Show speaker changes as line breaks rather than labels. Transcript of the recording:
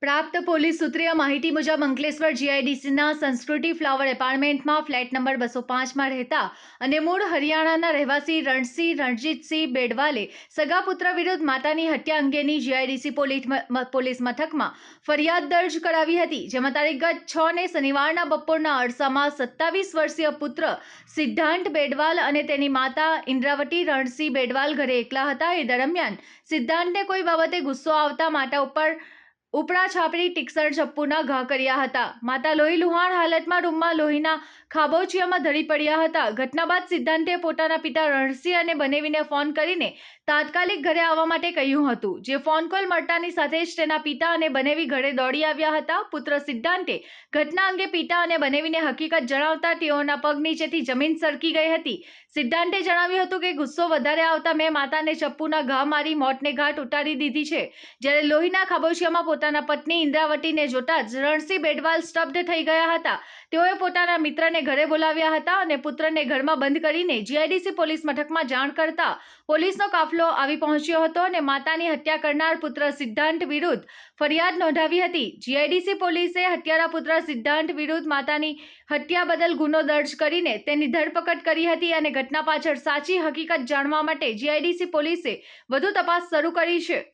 પ્રાપ્ત પોલીસ સૂત્રીય માહિતી મુજબ અંકલેશ્વર જીઆઈડીસીના સંસ્કૃતિ ફ્લાવર એપાર્ટમેન્ટમાં ફ્લેટ નંબર 205માં રહેતા અને મૂળ હરિયાણાના રહેવાસી રણસિંહ રણજીતસિંહ બેડવાલે સગા પુત્ર વિરુદ્ધ માતાની હત્યા અંગેની જીઆઈડીસી પોલીસ મથકમાં ફરિયાદ દર્જ કરાવી હતી, જેમાં તારીખ ગત 6 ને શનિવારના બપોરના અરસામાં 27 વર્ષીય પુત્ર સિદ્ધાંત બેડવાલ અને તેની માતા ઇન્દ્રાવતી રણસિંહ બેડવાલ ઘરે એકલા હતા. એ દરમિયાન સિદ્ધાંતને કોઈ બાબતે ગુસ્સો આવતા માતા ઉપર ઉપડા છાપરી તીક્ષ્ણ ચપ્પુના ઘા કર્યા હતા. માતા લોહી લુહાણ હાલતમાં રૂમમાં લોહીના ખાબોચિયામાં ઢળી પડ્યા હતા. ઘટના બાદ સિદ્ધાંતે પોતાના પિતા રણસિંહ અને બનેવીને ફોન કરીને તાત્કાલિક ઘરે આવવા માટે કહ્યું હતું, જે ફોન કોલ મળતાની સાથે જ તેના પિતા અને બનેવી ઘરે દોડી આવ્યા હતા. પુત્ર સિદ્ધાંતે ઘટના અંગે પિતા અને બનેવીને હકીકત જણાવતા તેઓના પગ નીચેથી જમીન સરકી ગઈ હતી. સિદ્ધાંતે જણાવ્યું હતું કે ગુસ્સો વધારે આવતા મેં માતાને ચપ્પુના ઘા મારી મોતને ઘાટ ઉતારી દીધી છે. જ્યારે લોહીના ખાબોચિયામાં પોતાના પત્ની ઇન્દ્રાવતીને જોતા જ રણસિંહ બેડવાલ સ્તબ્ધ થઈ ગયા હતા. તેઓએ પોતાના મિત્રને ઘરે બોલાવ્યા હતા અને પુત્રને ઘરમાં બંધ કરીને જીઆઈડીસી પોલીસ મથકમાં જાણ કરતા પોલીસનો કાફલો આવી પહોંચ્યો હતો અને માતાની હત્યા કરનાર પુત્ર સિદ્ધાંત વિરુદ્ધ ફરિયાદ નોંધાવી હતી. જીઆઈડીસી પોલીસે હત્યારા પુત્ર સિદ્ધાંત વિરુદ્ધ માતાની હત્યા બદલ ગુનો દર્જ કરીને તેની ધરપકડ કરી હતી અને ઘટના પાછળ સાચી હકીકત જાણવા માટે જીઆઈડીસી પોલીસે વધુ તપાસ શરૂ કરી છે.